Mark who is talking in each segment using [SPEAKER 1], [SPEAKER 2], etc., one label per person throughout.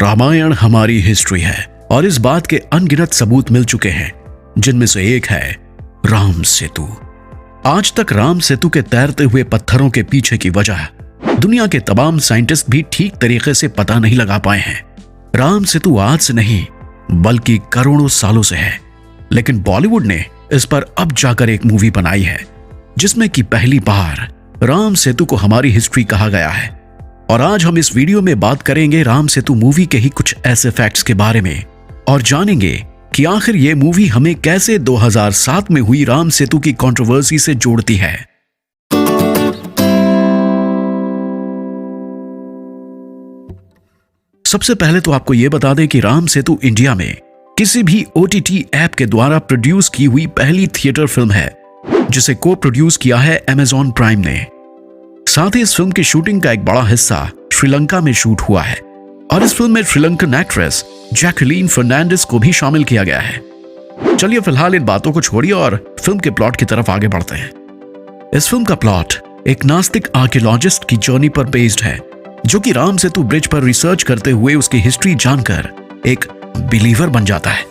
[SPEAKER 1] रामायण हमारी हिस्ट्री है और इस बात के अनगिनत सबूत मिल चुके हैं, जिनमें से एक है राम सेतु। आज तक राम सेतु के तैरते हुए पत्थरों के पीछे की वजह दुनिया के तमाम साइंटिस्ट भी ठीक तरीके से पता नहीं लगा पाए हैं। राम सेतु आज से नहीं बल्कि करोड़ों सालों से है, लेकिन बॉलीवुड ने इस पर अब जाकर एक मूवी बनाई है जिसमें कि पहली बार राम सेतु को हमारी हिस्ट्री कहा गया है। और आज हम इस वीडियो में बात करेंगे राम सेतु मूवी के ही कुछ ऐसे फैक्ट्स के बारे में और जानेंगे कि आखिर ये मूवी हमें कैसे 2007 में हुई राम सेतु की कंट्रोवर्सी से जोड़ती है। सबसे पहले तो आपको यह बता दें कि राम सेतु इंडिया में किसी भी OTT ऐप के द्वारा प्रोड्यूस की हुई पहली थिएटर फिल्म है, जिसे को प्रोड्यूस किया है Amazon प्राइम ने। साथ ही इस फिल्म की शूटिंग का एक बड़ा हिस्सा श्रीलंका में शूट हुआ है और इस फिल्म में श्रीलंकन एक्ट्रेस जैकलीन फर्नांडिस को भी शामिल किया गया है। चलिए फिलहाल इन बातों को छोड़िए और फिल्म के प्लॉट की तरफ आगे बढ़ते हैं। इस फिल्म का प्लॉट एक नास्तिक आर्कियोलॉजिस्ट की जर्नी पर बेस्ड है, जो कि राम सेतु ब्रिज पर रिसर्च करते हुए उसकी हिस्ट्री जानकर एक बिलीवर बन जाता है।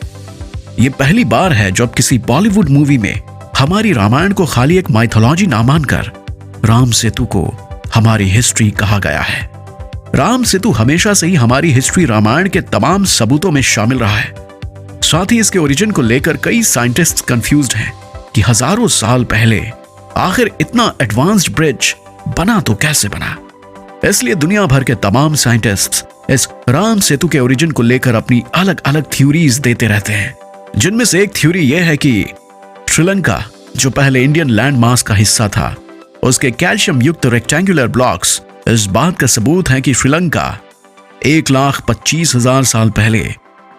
[SPEAKER 1] यह पहली बार है जब किसी बॉलीवुड मूवी में हमारी रामायण को खाली एक माइथोलॉजी ना मानकर राम सेतु को हमारी हिस्ट्री कहा गया है। राम सेतु हमेशा से ही हमारी हिस्ट्री रामायण के तमाम सबूतों में शामिल रहा है। साथ ही इसके ओरिजिन को लेकर कई साइंटिस्ट्स कंफ्यूज्ड हैं कि हजारों साल पहले आखिर इतना एडवांस्ड ब्रिज बना तो कैसे बना। इसलिए दुनिया भर के तमाम साइंटिस्ट्स इस राम सेतु के ओरिजिन को लेकर अपनी अलग अलग थ्योरीज देते रहते हैं, जिनमें से एक थ्योरी यह है कि श्रीलंका, जो पहले इंडियन लैंड मास का हिस्सा था, उसके कैल्शियम युक्त रेक्टेंगुलर ब्लॉक्स इस बात का सबूत है कि श्रीलंका 1,25,000 साल पहले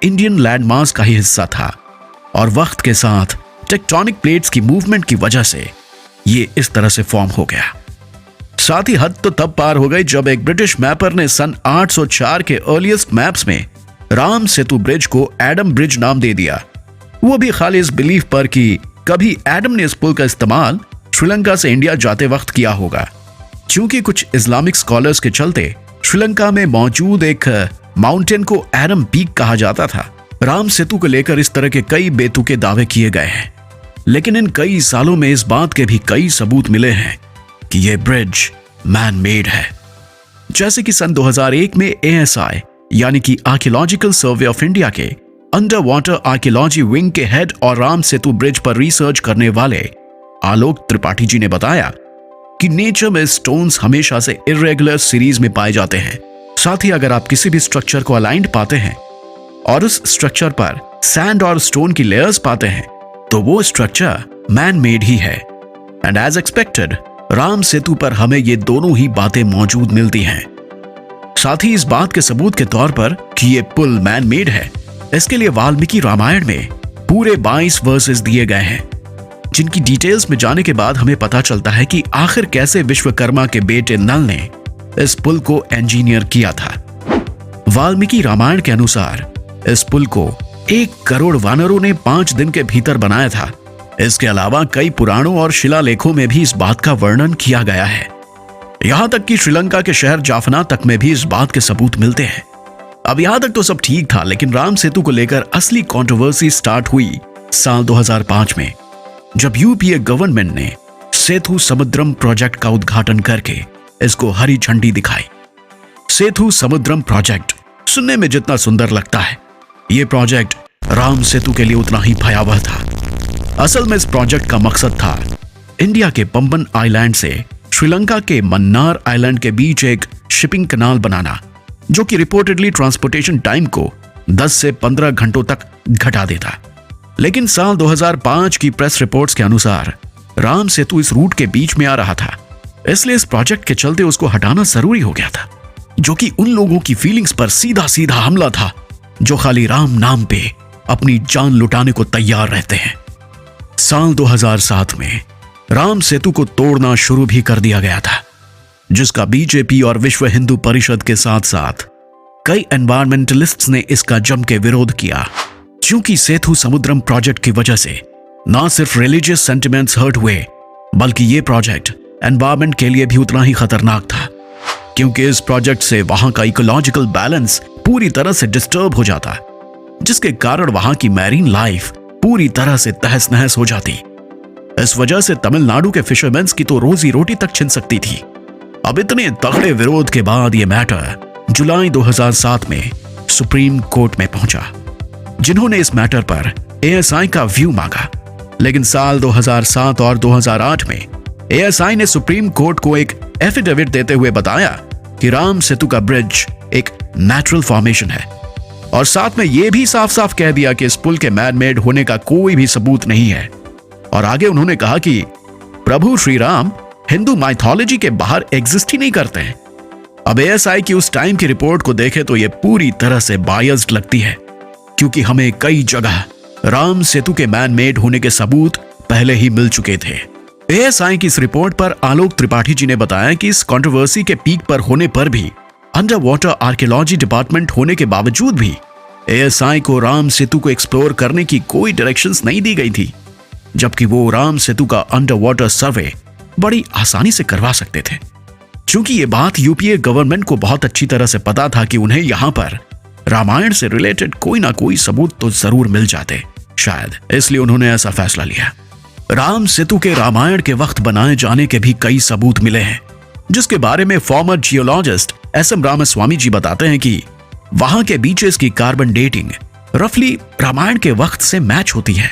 [SPEAKER 1] इंडियन लैंड मास का ही हिस्सा था और वक्त के साथ टेक्टोनिक प्लेट्स की मूवमेंट की वजह से ये इस तरह से फॉर्म हो गया। साथ ही हद तो तब पार हो गई जब एक ब्रिटिश मैपर ने सन 804 के अर्लीस्ट मैप्स में राम सेतु ब्रिज को एडम ब्रिज नाम दे दिया, वो भी खाली इस बिलीफ पर कि कभी एडम ने इस पुल का इस्तेमाल श्रीलंका से इंडिया जाते वक्त किया होगा। क्योंकि कुछ इस्लामिक स्कॉलर्स के चलते श्रीलंका में मौजूद एक माउंटेन को एडम पीक कहा जाता था। राम सेतु को लेकर इस तरह के कई बेतुके दावे किए गए हैं, लेकिन इन कई सालों में इस बात के भी कई सबूत मिले हैं कि यह ब्रिज मैन मेड है। जैसे कि सन 2001 में ASI यानी कि आर्कियोलॉजिकल सर्वे ऑफ इंडिया के अंडर वाटर आर्कियोलॉजी विंग के हेड और राम सेतु ब्रिज पर रिसर्च करने वाले आलोक त्रिपाठी जी ने बताया कि नेचर में स्टोन्स हमेशा से इर्रेगुलर सीरीज में पाए जाते हैं। साथ ही अगर आप किसी भी स्ट्रक्चर को अलाइंड पाते हैं और उस स्ट्रक्चर पर सैंड और स्टोन की लेयर्स पाते हैं तो वो स्ट्रक्चर मैन मेड ही है। And as expected Ram Setu पर हमें ये दोनों ही बातें मौजूद मिलती हैं। साथ ही इस बात के सबूत के तौर पर कि ये पुल मैन मेड है, इसके लिए वाल्मीकि रामायण में पूरे 22 वर्सेस दिए गए हैं, जिनकी डिटेल्स में जाने के बाद हमें पता चलता है कि आखिर कैसे विश्वकर्मा के बेटे नल ने इस पुल को इंजीनियर किया था। वाल्मीकि रामायण के अनुसार इस पुल को 1 करोड़ वानरों ने 5 दिन के भीतर बनाया था। इसके अलावा कई पुराणों और शिलालेखों में भी इस बात का वर्णन किया गया है। यहां तक कि श्रीलंका के शहर जाफना तक में भी इस बात के सबूत मिलते हैं। अब यहां तक तो सब ठीक था, लेकिन राम सेतु को लेकर असली कंट्रोवर्सी स्टार्ट हुई साल 2005 में, जब यूपीए गवर्नमेंट ने सेतु समुद्रम प्रोजेक्ट का उद्घाटन करके इसको हरी झंडी दिखाई। सेतु समुद्रम प्रोजेक्ट सुनने में जितना सुंदर लगता है, यह प्रोजेक्ट राम सेतु के लिए उतना ही भयावह था। असल में इस प्रोजेक्ट का मकसद था इंडिया के पंबन आइलैंड से श्रीलंका के मन्नार आइलैंड के बीच एक शिपिंग कनाल बनाना, जो कि रिपोर्टेडली ट्रांसपोर्टेशन टाइम को 10 से 15 घंटों तक घटा देता। लेकिन साल 2005 की प्रेस रिपोर्ट्स के अनुसार राम सेतु इस रूट के बीच में आ रहा था, इसलिए इस प्रोजेक्ट के चलते उसको हटाना जरूरी हो गया था, जो कि उन लोगों की फीलिंग्स पर सीधा सीधा हमला था जो खाली राम नाम पे अपनी जान लुटाने को तैयार रहते हैं। साल 2007 में राम सेतु को तोड़ना शुरू भी कर दिया गया था, जिसका बीजेपी और विश्व हिंदू परिषद के साथ साथ कई एनवायरमेंटलिस्ट्स ने इसका जम के विरोध किया, क्योंकि सेतु समुद्रम प्रोजेक्ट की वजह से ना सिर्फ रिलीजियस सेंटिमेंट्स हर्ट हुए, बल्कि ये प्रोजेक्ट एनवायरमेंट के लिए भी उतना ही खतरनाक था। क्योंकि इस प्रोजेक्ट से वहां का इकोलॉजिकल बैलेंस पूरी तरह से डिस्टर्ब हो जाता, जिसके कारण वहां की मैरीन लाइफ पूरी तरह से तहस नहस हो जाती। इस वजह से तमिलनाडु के फिशरमैन्स की तो रोजी रोटी तक छिन सकती थी। अब इतने तगड़े विरोध के बाद यह मैटर जुलाई 2007 में सुप्रीम कोर्ट में पहुंचा, जिन्होंने इस मैटर पर एएसआई का व्यू मांगा। लेकिन साल 2007 और 2008 में एएसआई ने सुप्रीम कोर्ट को एक एफिडेविट देते हुए बताया कि राम सेतु का ब्रिज एक नेचुरल फॉर्मेशन है, और साथ में यह भी साफ साफ कह दिया कि इस पुल के मैन मेड होने का कोई भी सबूत नहीं है। और आगे उन्होंने कहा कि प्रभु श्री राम हिंदू माइथोलॉजी के बाहर एग्जिस्ट ही नहीं करते हैं। अब एएसआई की उस टाइम की रिपोर्ट को देखें तो यह पूरी तरह से बायस्ड लगती है, क्योंकि हमें कई जगह राम सेतु के मैन मेड होने के सबूत पहले ही मिल चुके थे। एएसआई की इस रिपोर्ट पर आलोक त्रिपाठी जी ने बताया कि इस कंट्रोवर्सी के पीक पर होने पर भी, अंडर वाटर आर्कियोलॉजी डिपार्टमेंट होने के बावजूद भी एएसआई को राम सेतु को एक्सप्लोर करने की कोई डायरेक्शंस नहीं दी गई थी, जबकि वो राम सेतु का अंडर वाटर सर्वे बड़ी आसानी से करवा सकते थे। चूंकि ये बात यूपीए गवर्नमेंट को बहुत अच्छी तरह से पता था कि उन्हें यहां पर रामायण से रिलेटेड कोई ना कोई सबूत तो जरूर मिल जाते, शायद इसलिए उन्होंने ऐसा फैसला लिया। राम सेतु के रामायण के वक्त बनाए जाने के भी कई सबूत मिले हैं, जिसके बारे में फॉर्मर जियोलॉजिस्ट एसएम रामास्वामी जी बताते हैं कि वहां के बीचेस की कार्बन डेटिंग रफली रामायण के वक्त से मैच होती है।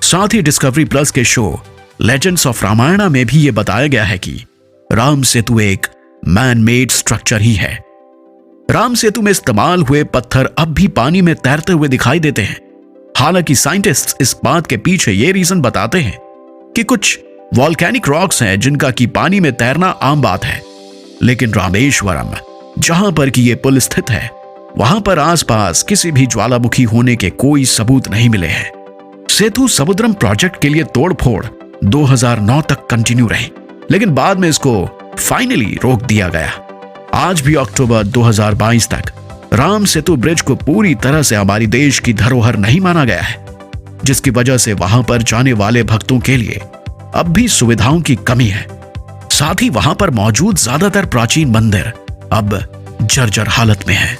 [SPEAKER 1] साथ ही डिस्कवरी प्लस के शो लेजेंड्स ऑफ रामायणा में भी यह बताया गया है कि राम सेतु एक मैन मेड स्ट्रक्चर ही है। राम सेतु में इस्तेमाल हुए पत्थर अब भी पानी में तैरते हुए दिखाई देते हैं। हालांकि साइंटिस्ट्स इस बात के पीछे ये रीजन बताते हैं कि कुछ वॉल्केनिक रॉक्स हैं जिनका कि पानी में तैरना आम बात है, लेकिन रामेश्वरम जहां पर कि ये पुल स्थित है, वहां पर आसपास किसी भी ज्वालामुखी होने के कोई सबूत नहीं मिले हैं। सेतु समुद्रम प्रोजेक्ट के लिए तोड़फोड़ 2009 तक कंटिन्यू रही, लेकिन बाद में इसको फाइनली रोक दिया गया। आज भी अक्टूबर 2022 तक राम सेतु ब्रिज को पूरी तरह से हमारी देश की धरोहर नहीं माना गया है, जिसकी वजह से वहां पर जाने वाले भक्तों के लिए अब भी सुविधाओं की कमी है। साथ ही वहां पर मौजूद ज्यादातर प्राचीन मंदिर अब जर्जर हालत में है।